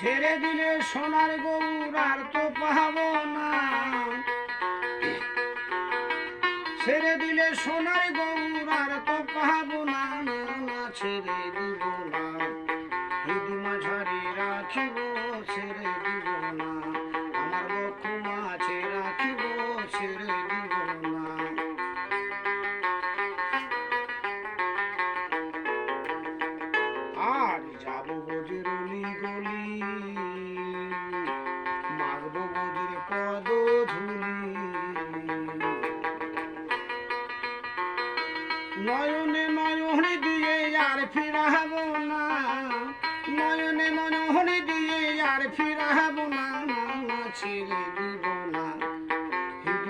ছেড়ে দিলে সোনার গৌর আর তো পাবো না, ছেড়ে দিলে সোনার গৌর আর তো পাবো না, ছেড়ে দিব না হিদি মাঝারি রাখিব, ছেড়ে দিব না আমার বক্ষ মাঝে রাখিব, ছেড়ে দিব না। আর যাব বোঝের অলি গলি, মাগব বোঝের পদ ধুলি, নয়নে নয়নে দিয়ে আর ফিরাব না, নয়নে নয়নে দিয়ে আর ফিরাব না, ছেড়ে